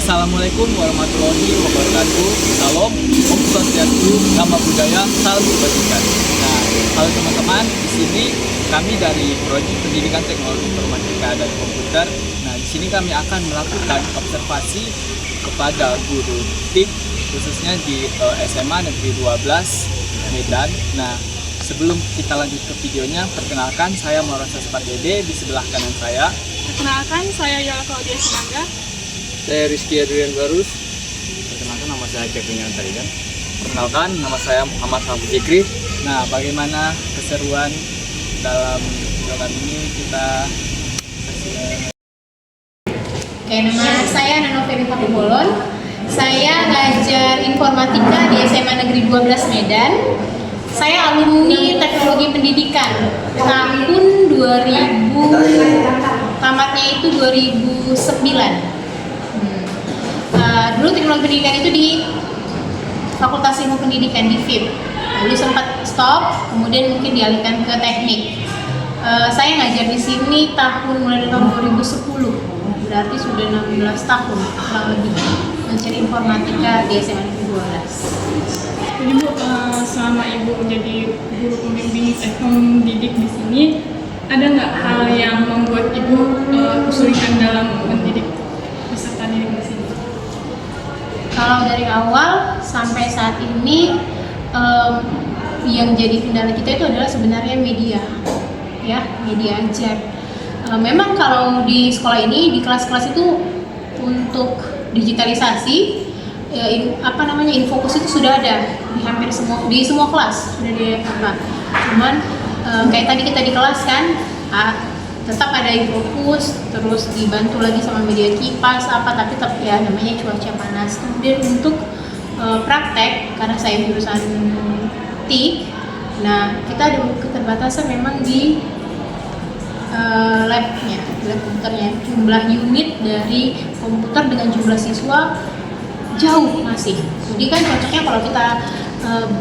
Assalamualaikum warahmatullahi wabarakatuh. Salam, Om Swastiastu, Nama Budaya, Salam Kebajikan. Nah, halo teman-teman, di sini kami dari Prodi Pendidikan Teknologi Informatika dan Komputer. Nah, di sini kami akan melakukan observasi kepada guru TIK, khususnya di SMA Negeri 12 Medan. Nah, sebelum kita lanjut ke videonya, perkenalkan saya Maurasa Separdede, di sebelah kanan saya. Perkenalkan, saya Yola Claudia Sinangga. Saya Rizky Adrian Barus. Perkenalkan, nama saya Kevin Yantarigan. Perkenalkan, nama saya Muhammad Hafiz Zikri. Nah, bagaimana keseruan dalam program ini kita Oke, nama saya Nano Feri Bolon. Saya ngajar informatika di SMA Negeri 12 Medan. Saya alumni Teknologi Pendidikan tahun 2000, tamatnya itu 2009. Dulu Teknologi Pendidikan itu di Fakultas Ilmu Pendidikan di FIP. Lalu sempat stop, kemudian mungkin dialihkan ke teknik. Saya ngajar di sini mulai dari tahun 2010. Berarti sudah 16 tahun kurang lebih ngajar informatika di SMA Negeri 12. Jadi Bu, selama Ibu menjadi guru pembimbing pendidik di sini, ada nggak hal yang membuat Ibu kesulitan dalam mendidik peserta didik di sini? Kalau dari awal sampai saat ini yang jadi kendala kita itu adalah sebenarnya media, ya, media ajar. Memang kalau di sekolah ini, di kelas-kelas itu untuk digitalisasi, infocus itu sudah ada di hampir semua kelas sudah ada. Cuman kayak tadi kita di kelas kan, tetap ada infocus, terus dibantu lagi sama media kipas tapi tetap ya namanya cuaca panas. Kemudian untuk praktek, karena saya jurusan TIK, nah kita ada keterbatasan memang di lab komputernya. Jumlah unit dari komputer dengan jumlah siswa jauh masih. Jadi kan cocoknya kalau kita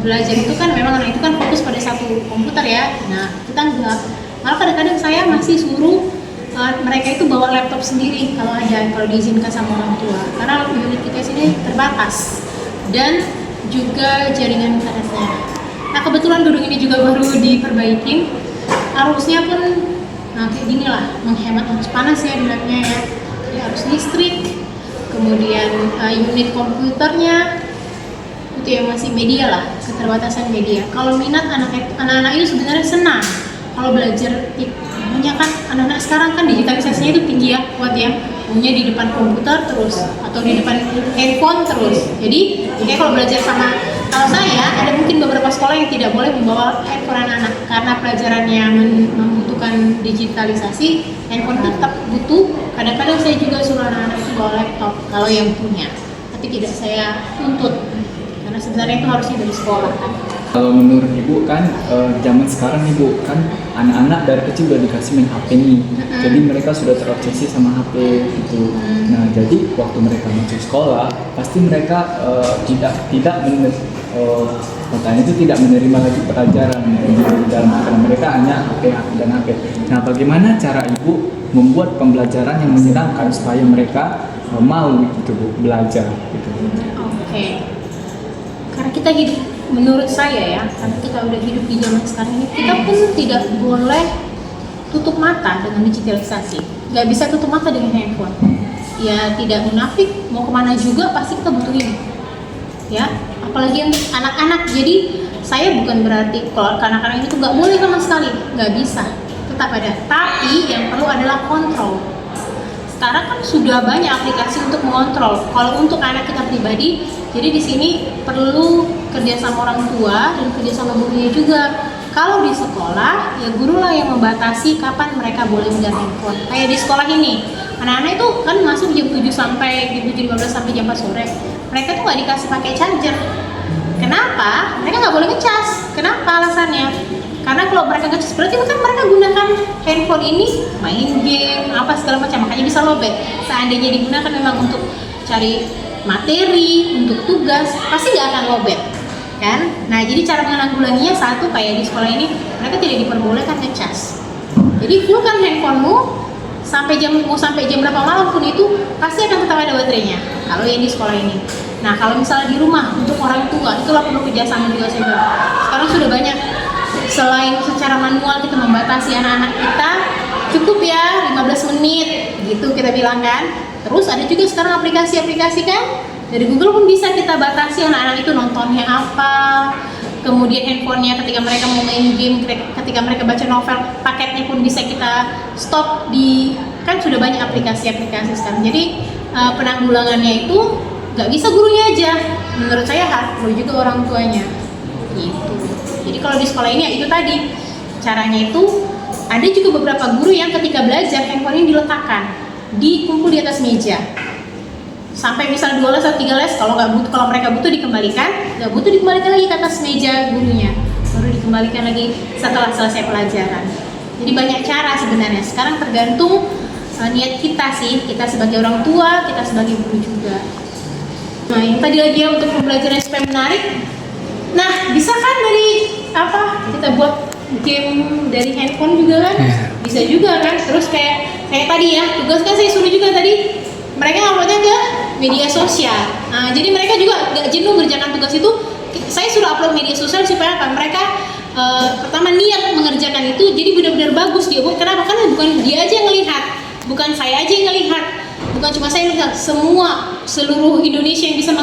belajar itu kan memang anak itu kan fokus pada satu komputer ya. Nah, kita enggak. Malah kadang-kadang saya masih suruh mereka itu bawa laptop sendiri kalau diizinkan sama orang tua. Karena unit kita sini terbatas dan juga jaringan internetnya. Nah, kebetulan gedung ini juga baru diperbaikin. Arusnya pun kayak gini lah, menghemat arus panas ya di labnya ya. Jadi arus listrik, kemudian unit komputernya itu yang masih media lah, keterbatasan media. Kalau minat anak-anak itu sebenarnya senang kalau belajar TIK. Namanya kan anak-anak sekarang kan digitalisasinya itu tinggi ya, kuat ya. Maunya di depan komputer terus atau di depan handphone terus. Jadi kayak kalau belajar kalau saya ada mungkin beberapa sekolah yang tidak boleh membawa handphone anak-anak karena pelajarannya membutuhkan digitalisasi. Handphone itu tetap butuh. Kadang-kadang saya juga suruh anak-anak itu bawa laptop kalau yang punya, tapi tidak saya tuntut karena sebenarnya itu harusnya dari sekolah kan. Kalau menurut Ibu kan, zaman sekarang Ibu kan anak-anak dari kecil udah dikasih main HP nih, jadi mereka sudah terobsesi sama HP gitu. Nah, jadi waktu mereka masuk sekolah, pasti mereka tidak menerima lagi pelajaran di dalam karena mereka hanya HP dan HP. Nah, bagaimana cara Ibu membuat pembelajaran yang menyenangkan supaya mereka mau gitu Bu belajar gitu? Oke. Karena kita hidup, menurut saya ya, karena kita udah hidup di zaman sekarang ini, kita pun tidak boleh tutup mata dengan digitalisasi. Gak bisa tutup mata dengan handphone. Ya tidak munafik, mau kemana juga pasti kita butuh ini. Ya, apalagi untuk anak-anak. Jadi saya bukan berarti kalau anak-anak itu nggak boleh sama sekali, nggak bisa. Tetap ada. Tapi yang perlu adalah kontrol. Sekarang kan sudah banyak aplikasi untuk mengontrol. Kalau untuk anak kita pribadi, jadi di sini perlu kerjasama orang tua dan kerjasama gurunya juga. Kalau di sekolah, ya guru lah yang membatasi kapan mereka boleh megang handphone. Kayak di sekolah ini, anak-anak itu kan masuk jam 7 sampai jam 7.15 sampai jam 4 sore. Mereka tuh nggak dikasih pakai charger. Kenapa? Mereka nggak boleh ngecas. Kenapa alasannya? Karena kalau mereka ngecas berarti kan mereka gunakan handphone ini main game apa segala macam, makanya bisa lowbat. Seandainya digunakan memang untuk cari materi, untuk tugas, pasti nggak akan lowbat, kan? Nah, jadi cara menanggulanginya satu kayak di sekolah ini, mereka tidak diperbolehkan ngecas. Jadi fullkan handphonemu sampai jam berapa malam pun itu pasti akan tetap ada baterainya kalau yang di sekolah ini. Nah kalau misalnya di rumah untuk orang tua itulah perlu kerjasama juga saya bilang. Sekarang sudah banyak, selain secara manual kita membatasi anak-anak kita cukup ya 15 menit gitu kita bilang kan. Terus ada juga sekarang aplikasi-aplikasi kan dari Google pun bisa kita batasi anak-anak itu nontonnya apa, kemudian handphonenya ketika mereka mau main game, ketika mereka baca novel, paketnya pun bisa kita stop di, kan sudah banyak aplikasi-aplikasi sekarang. Jadi penanggulangannya itu nggak bisa gurunya aja, menurut saya harus juga orang tuanya gitu. Jadi kalau di sekolah ini ya itu tadi caranya itu ada juga beberapa guru yang ketika belajar handphonenya diletakkan, dikumpul di atas meja. Sampai misal 2 les atau 3 les, kalau mereka butuh dikembalikan, nggak butuh dikembalikan lagi ke atas meja gurunya, baru dikembalikan lagi setelah selesai pelajaran. Jadi banyak cara sebenarnya. Sekarang tergantung niat kita sih, kita sebagai orang tua, kita sebagai guru juga. Nah yang tadi lagi ya untuk pembelajaran supaya menarik. Nah bisa kan dari kita buat game dari handphone juga kan, bisa juga kan. Terus kayak tadi ya tugas kan saya suruh juga tadi mereka uploadnya ke media sosial. Nah, jadi mereka juga gak jenuh mengerjakan tugas itu. Saya suruh upload media sosial supaya apa? Mereka pertama niat mengerjakan itu, jadi benar-benar bagus dia. Kenapa? Karena bukan dia aja yang ngelihat, bukan saya aja yang ngelihat, bukan cuma saya yang melihat, seluruh Indonesia yang bisa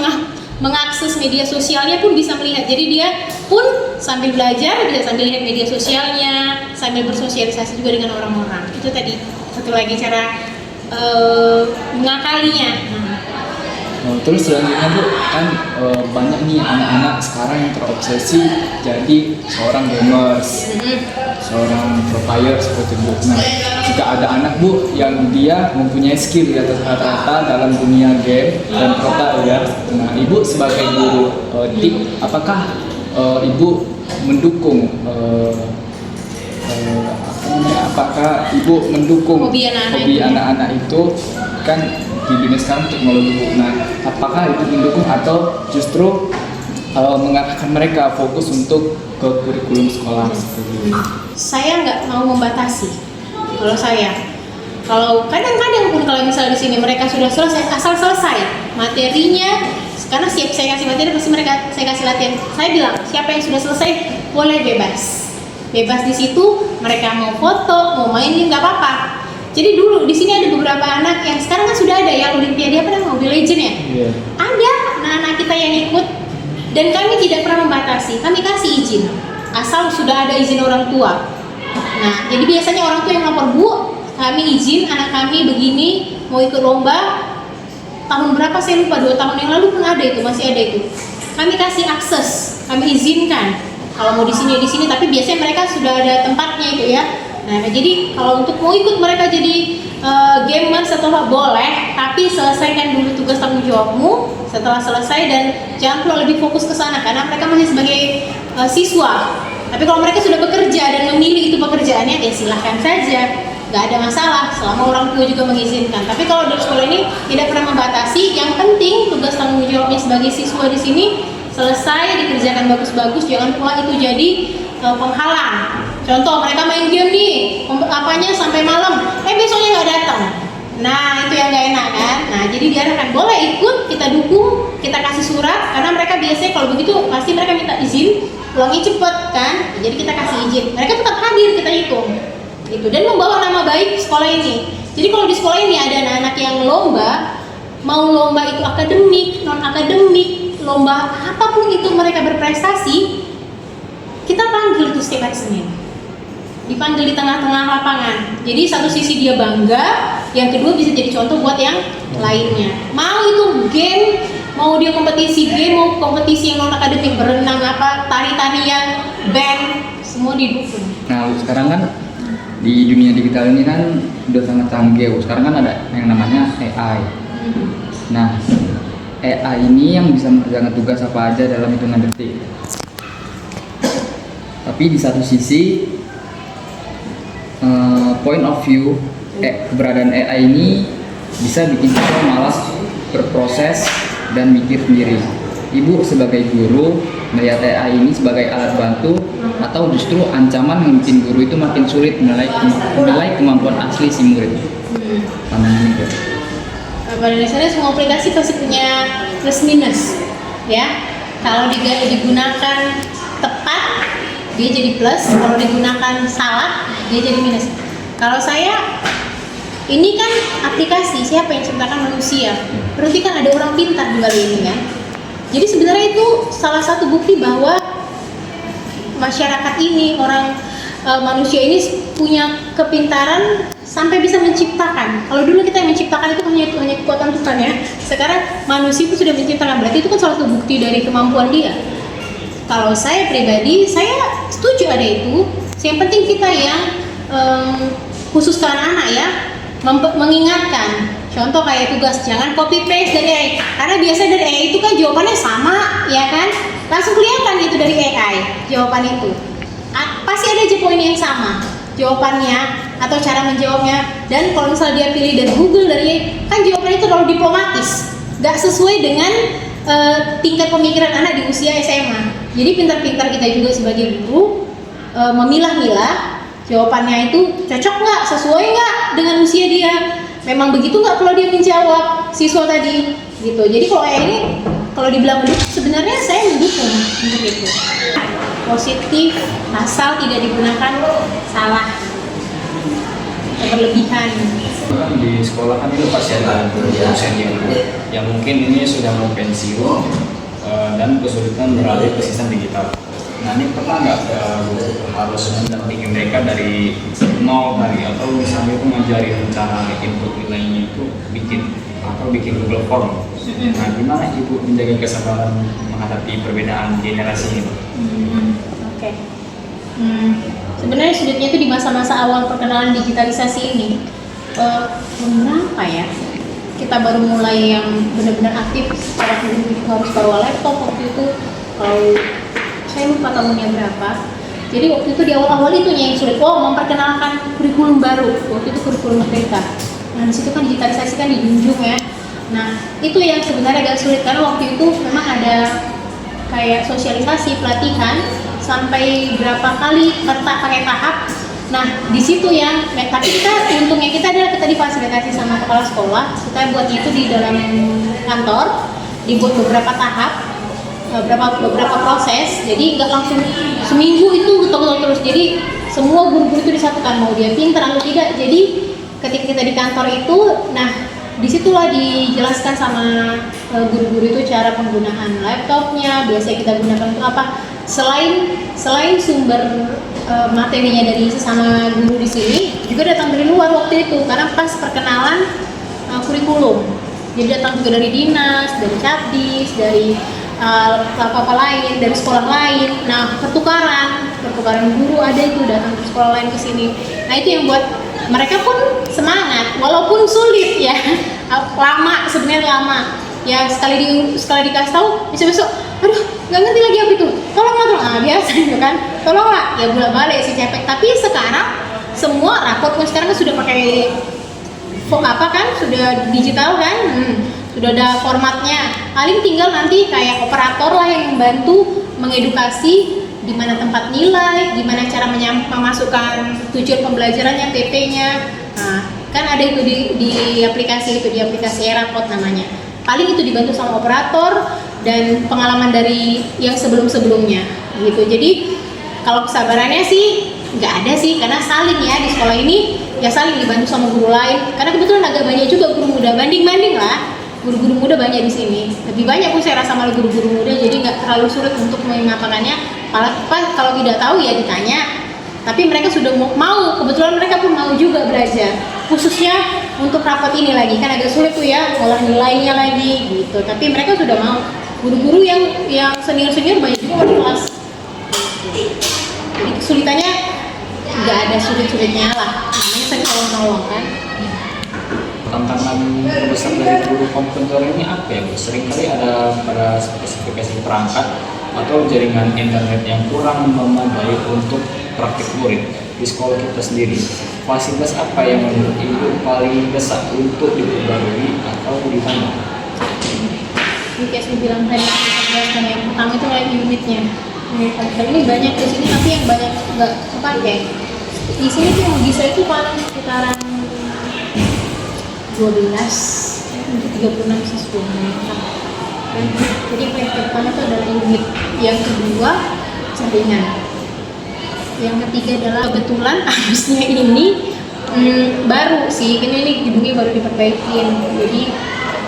mengakses media sosialnya pun bisa melihat. Jadi dia pun sambil belajar bisa sambil lihat media sosialnya, sambil bersosialisasi juga dengan orang-orang. Itu tadi satu lagi cara mengakalinya. Terus selanjutnya Bu, kan banyak nih anak-anak sekarang yang terobsesi jadi seorang gamers, seorang pro player seperti Bu. Nah, jika ada anak Bu yang dia mempunyai skill di atas rata-rata dalam dunia game dan pro player, nah Ibu sebagai guru TIK, apakah Ibu mendukung apakah Ibu mendukung hobi anak-anak itu kan di dunia sekarang teknologi Bu. Nah, apakah itu mendukung atau justru mengarahkan mereka fokus untuk ke kurikulum sekolah seperti ini? Saya nggak mau membatasi. Kalau kadang-kadang pun kalau misalnya di sini mereka sudah selesai, asal selesai materinya, karena saya kasih materi pasti saya kasih latihan. Saya bilang siapa yang sudah selesai boleh bebas di situ, mereka mau foto, mau main game nggak apa-apa. Jadi dulu di sini ada beberapa anak yang sekarang kan sudah ada ya Olimpiade Mobile Legends ya. Ada anak-anak kita yang ikut dan kami tidak pernah membatasi, kami kasih izin asal sudah ada izin orang tua. Nah jadi biasanya orang tua yang lapor, Bu kami izin anak kami begini mau ikut lomba tahun berapa saya lupa, 2 tahun yang lalu pun ada itu, masih ada itu. Kami kasih akses, kami izinkan kalau mau di sini, tapi biasanya mereka sudah ada tempatnya itu ya. Nah, jadi kalau untuk mau ikut mereka jadi gamers atau apa boleh, tapi selesaikan dulu tugas tanggung jawabmu. Setelah selesai dan jangan pula lebih fokus ke sana karena mereka masih sebagai siswa. Tapi kalau mereka sudah bekerja dan memilih itu pekerjaannya, ya silahkan saja, nggak ada masalah selama orang tua juga mengizinkan. Tapi kalau di sekolah ini tidak pernah membatasi. Yang penting tugas tanggung jawabnya sebagai siswa di sini selesai dikerjakan bagus-bagus, jangan pula itu jadi penghalang. Contoh mereka main game nih, sampai malam, besoknya nggak datang. Nah itu yang nggak enak kan. Nah jadi diarahkan boleh ikut, kita dukung, kita kasih surat karena mereka biasanya kalau begitu pasti mereka minta izin, pulangnya cepet kan. Jadi kita kasih izin, mereka tetap hadir, kita hitung gitu dan membawa nama baik sekolah ini. Jadi kalau di sekolah ini ada anak-anak yang lomba, mau lomba itu akademik, non akademik, lomba apapun itu mereka berprestasi, kita panggil itu setiap hari Senin, dipanggil di tengah-tengah lapangan. Jadi satu sisi dia bangga, yang kedua bisa jadi contoh buat yang lainnya. Mau itu game, mau dia kompetisi game, mau kompetisi yang non akademik, berenang tari-tarian, band, semua didukung. Nah sekarang kan di dunia digital ini kan udah sangat canggih. Sekarang kan ada yang namanya AI. Nah AI ini yang bisa mengerjakan tugas apa aja dalam hitungan detik. Tapi di satu sisi point of view keberadaan AI ini bisa bikin kita malas berproses dan mikir sendiri. Ibu sebagai guru melihat AI ini sebagai alat bantu atau justru ancaman yang bikin guru itu makin sulit menilai kemampuan asli si murid? pandangan ini? Pada dasarnya semua aplikasi pasti punya plus minus, ya. Kalau digunakan tepat, dia jadi plus. Kalau digunakan salah, dia jadi minus. Kalau saya, ini kan aplikasi, siapa yang ciptakan manusia? Berarti kan ada orang pintar di balik ini kan. Jadi sebenarnya itu salah satu bukti bahwa masyarakat ini, manusia ini punya kepintaran sampai bisa menciptakan. Kalau dulu kita yang menciptakan itu hanya kekuatan Tuhan ya. Sekarang manusia itu sudah menciptakan, berarti itu kan salah satu bukti dari kemampuan dia. Kalau saya pribadi, saya setuju ada itu. Yang penting kita yang khusus ke anak-anak ya, mengingatkan. Contoh kayak tugas, jangan copy paste dari AI. Karena biasanya dari AI itu kan jawabannya sama, ya kan? Langsung kelihatan itu dari AI jawaban itu. Pasti ada aja poin yang sama jawabannya atau cara menjawabnya. Dan kalau misalnya dia pilih dari Google, dari AI, kan jawabannya itu terlalu diplomatis, nggak sesuai dengan tingkat pemikiran anak di usia SMA. Jadi pintar-pintar kita juga sebagai guru memilah-milah jawabannya itu cocok nggak, sesuai nggak dengan usia dia, memang begitu nggak kalau dia menjawab siswa tadi gitu. Jadi kalau ini kalau dibilang mendukung, sebenarnya saya mendukung untuk itu, positif asal tidak digunakan salah berlebihan. Di sekolah kan itu pasti ada dosen yang mungkin ini sudah mau pensiun dan kesulitan beralih ke sistem digital. Nah ini pernah nggak harus mendampingi mereka dari nol tadi, atau misalnya itu ngajarin cara input nilainya itu bikin Google Form. Nah gimana Ibu menjaga kesabaran menghadapi perbedaan generasi ini? Oke. Sebenarnya sulitnya itu di masa-masa awal perkenalan digitalisasi ini. Berapa ya? Kita baru mulai yang benar-benar aktif secara harus bawa laptop waktu itu. Kalau saya lupa tahunnya berapa. Jadi waktu itu di awal-awal itu yang sulit. Memperkenalkan kurikulum baru. Waktu itu kurikulum merdeka. Nah di situ kan digitalisasi kan dijunjung ya. Nah itu yang sebenarnya agak sulit karena waktu itu memang ada kayak sosialisasi pelatihan sampai berapa kali pakai tahap. Nah di situ yang tapi untungnya kita difasilitasi sama kepala sekolah. Kita buatnya itu di dalam kantor, dibuat beberapa tahap, beberapa proses. Jadi nggak langsung seminggu itu betul terus. Jadi semua guru-guru itu disatukan, mau dia pintar atau tidak. Jadi ketika kita di kantor itu, nah disitulah dijelaskan sama guru-guru itu cara penggunaan laptopnya, biasanya kita gunakan untuk apa. Selain sumber materinya dari sesama guru di sini, juga datang dari luar waktu itu karena pas perkenalan kurikulum. Jadi datang juga dari dinas, dari Capdis, dari apa lain, dari sekolah lain. Nah pertukaran guru ada itu datang dari sekolah lain ke sini. Nah itu yang buat mereka pun semangat, walaupun sulit ya, sebenarnya lama. Ya sekali dikasih tahu, besok, aduh nggak ngerti lagi apa itu, tolong, biasa gitu kan, tolonglah, ya bolak balik si cepet. Tapi sekarang semua raport kan sekarang kan sudah pakai sudah digital kan, sudah ada formatnya. Paling tinggal nanti kayak operator lah yang membantu mengedukasi di mana tempat nilai, gimana cara memasukkan tujuan pembelajarannya, PP-nya. Nah, kan ada itu di aplikasi itu, di aplikasi Eraport namanya. Paling itu dibantu sama operator dan pengalaman dari yang sebelum-sebelumnya gitu. Jadi kalau kesabarannya sih nggak ada sih, karena saling ya di sekolah ini ya saling dibantu sama guru lain. Karena kebetulan agak banyak juga guru muda, banding lah. Guru-guru muda banyak di sini, lebih banyak pun saya rasa malah guru-guru muda, jadi nggak terlalu sulit untuk mengapakannya. Kalau tidak tahu ya ditanya, tapi mereka sudah mau, kebetulan mereka pun mau juga belajar, khususnya untuk rapat ini lagi, kan agak sulit tuh ya, ngolah nilainya lagi gitu, tapi mereka sudah mau. Guru-guru yang senior-senior banyak juga di kelas, jadi kesulitannya nggak ada sulit-sulitnya lah, namanya saya tolong-tolong kan. Tantangan terbesar dari guru komputer ini apa ya Bu? Seringkali ada pada spesifikasi perangkat atau jaringan internet yang kurang memadai untuk praktik murid di sekolah kita sendiri. Fasilitas apa yang menurut Ibu paling desak untuk diperbarui atau ditambah? Ini kayak saya bilang tadi, yang pertama itu kayak unitnya. Ini banyak di sini, tapi yang banyak nggak kepakai. Di sini tuh yang bisa itu paling sekitaran 12 untuk 36 siswa mereka. Jadi proyek pertama itu adalah unit, yang kedua jaringan, yang ketiga adalah kebetulan harusnya ini baru sih, ini gedungnya baru diperbaikin, jadi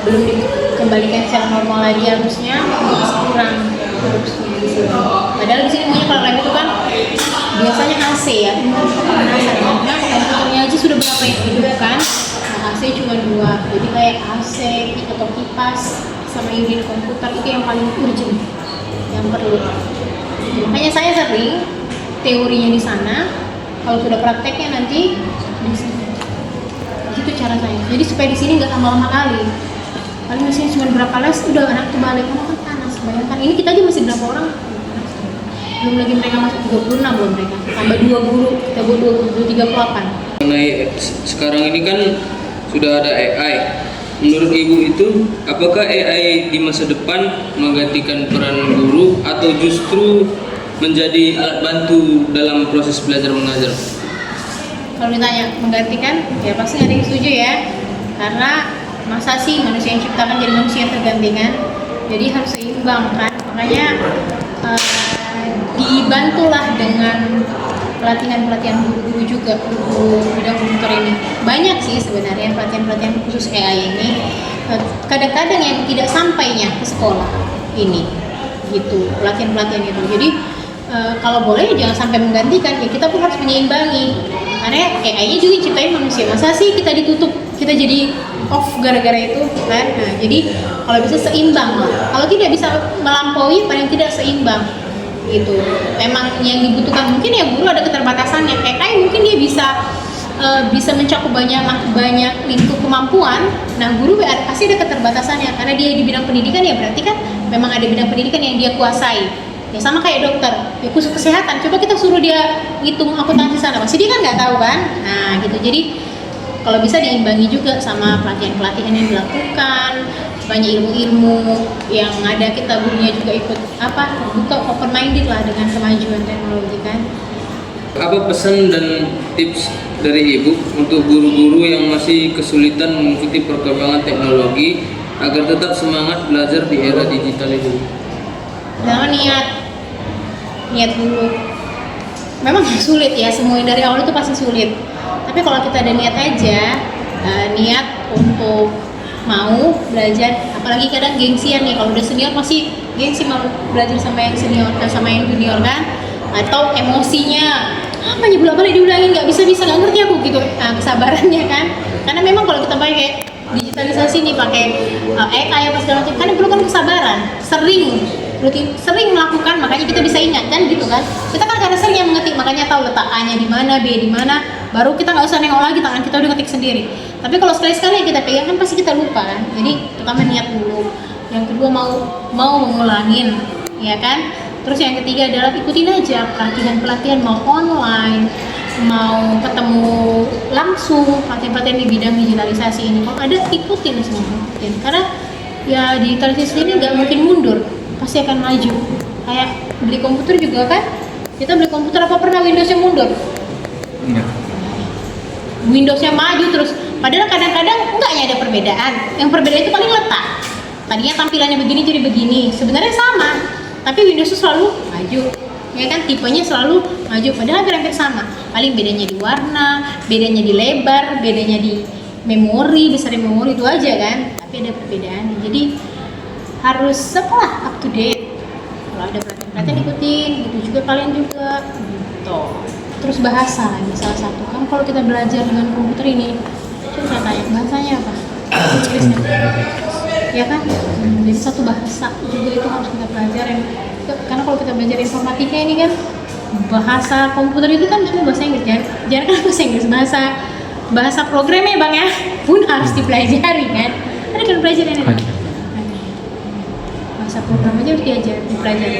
belum dikembalikan secara normal lagi, harusnya masih kurang harusnya di sini. Padahal di sini punya kalau lab itu kan biasanya AC ya, karena komputernya aja sudah berapa yang hidupkan, nah AC cuma 2, jadi kayak AC atau kipas sama unit komputer itu yang paling urgent, yang perlu. Makanya saya sering teorinya di sana, kalau sudah prakteknya nanti di sini. Itu cara saya. Jadi supaya di sini nggak lama-lama kali. Paling misalnya cuma berapa les udah anak tuh balik, karena kan panas. Bayangkan ini kita aja masih berapa orang? Belum lagi mereka masuk 36 belum mereka. Tambah 2 guru, kita buat 38. Mengenai sekarang ini kan sudah ada AI. Menurut Ibu itu, apakah AI di masa depan menggantikan peran guru atau justru menjadi alat bantu dalam proses belajar mengajar? Kalau ditanya menggantikan, ya pasti nggak ada yang setuju ya. Karena masa sih manusia yang ciptakan jadi manusia yang tergantikan? Jadi harus seimbang kan. Makanya dibantulah dengan pelatihan-pelatihan guru-guru juga, guru bidang komputer ini. Banyak sih sebenarnya pelatihan-pelatihan khusus AI ini. Kadang-kadang yang tidak sampainya ke sekolah ini, gitu, pelatihan-pelatihan itu. Jadi kalau boleh jangan sampai menggantikan, ya kita pun harus menyeimbangi. Karena AI-nya juga ciptain manusia. Masa sih kita ditutup, kita jadi off gara-gara itu kan? Nah, jadi kalau bisa seimbang lah. Kalau tidak bisa melampaui, paling tidak seimbang. Gitu. Memang yang dibutuhkan mungkin ya guru ada keterbatasannya. AI mungkin dia bisa mencakup banyak lingkup kemampuan. Nah, guru pasti ada keterbatasannya karena dia di bidang pendidikan, ya berarti kan memang ada bidang pendidikan yang dia kuasai. Ya sama kayak dokter, ya khusus kesehatan. Coba kita suruh dia ngitung akuntansi sana, pasti dia kan nggak tahu kan. Nah, gitu. Jadi kalau bisa diimbangi juga sama pelatihan-pelatihan yang dilakukan, banyak ilmu-ilmu yang ada, kita gurunya juga ikut buka open minded lah dengan kemajuan teknologi kan. Apa pesan dan tips dari Ibu untuk guru-guru yang masih kesulitan mengikuti perkembangan teknologi agar tetap semangat belajar di era digital ini? Jangan niat dulu. Memang sulit ya, semua yang dari awal itu pasti sulit. Tapi kalau kita ada niat aja, niat untuk mau belajar, apalagi kadang gengsian nih, kalau udah senior masih gengsi mau belajar sama yang senior sama yang junior kan, atau emosinya apa aja bolak-balik diulangin, nggak bisa nggak ngerti aku gitu. Nah, kesabarannya kan, karena memang kalau kita pakai digitalisasi nih, pakai AI apa segala macam, kan perlu kesabaran, sering melakukan, makanya kita bisa ingat kan gitu kan. Kita kan karena sering yang mengetik, makanya tahu letak A-nya di mana, B di mana, baru kita nggak usah nengok lagi, tangan kita udah ketik sendiri. Tapi kalau sekali-sekali yang kita pegang kan pasti kita lupa kan. Jadi pertama niat dulu, yang kedua mau mengulangin, ya kan. Terus yang ketiga adalah ikutin aja pelatihan-pelatihan, mau online, mau ketemu langsung, pelatihan-pelatihan di bidang digitalisasi ini. Kalau ada ikutin semua, karena ya digitalisasi ini nggak mungkin mundur, pasti akan maju. Kayak beli komputer juga kan, kita beli komputer apa pernah Windowsnya mundur? Enggak. Windowsnya maju terus, padahal kadang-kadang enggaknya ada perbedaan. Yang perbedaan itu paling letak. Tadinya tampilannya begini jadi begini, sebenarnya sama, tapi Windows itu selalu maju, ya kan, tipenya selalu maju, padahal hampir sama. Paling bedanya di warna, bedanya di lebar, bedanya di memori, besar memori, itu aja kan, tapi ada perbedaan. Jadi harus up to date. Kalau ada pelatihan ikutin, gitu juga kalian juga gitu. Terus bahasa lagi salah satu kan, kalau kita belajar dengan komputer ini, coba saya tanya bahasanya apa? Inggrisnya, ya kan? Jadi satu bahasa juga itu harus kita pelajarin. Karena kalau kita belajar informatika ini kan, bahasa komputer itu kan semua bahasa Inggris, jangan kan bahasa Inggris, bahasa programnya bang ya pun harus dipelajari kan. Ada kan pelajaran ini? Bahasa program aja harus dipelajari.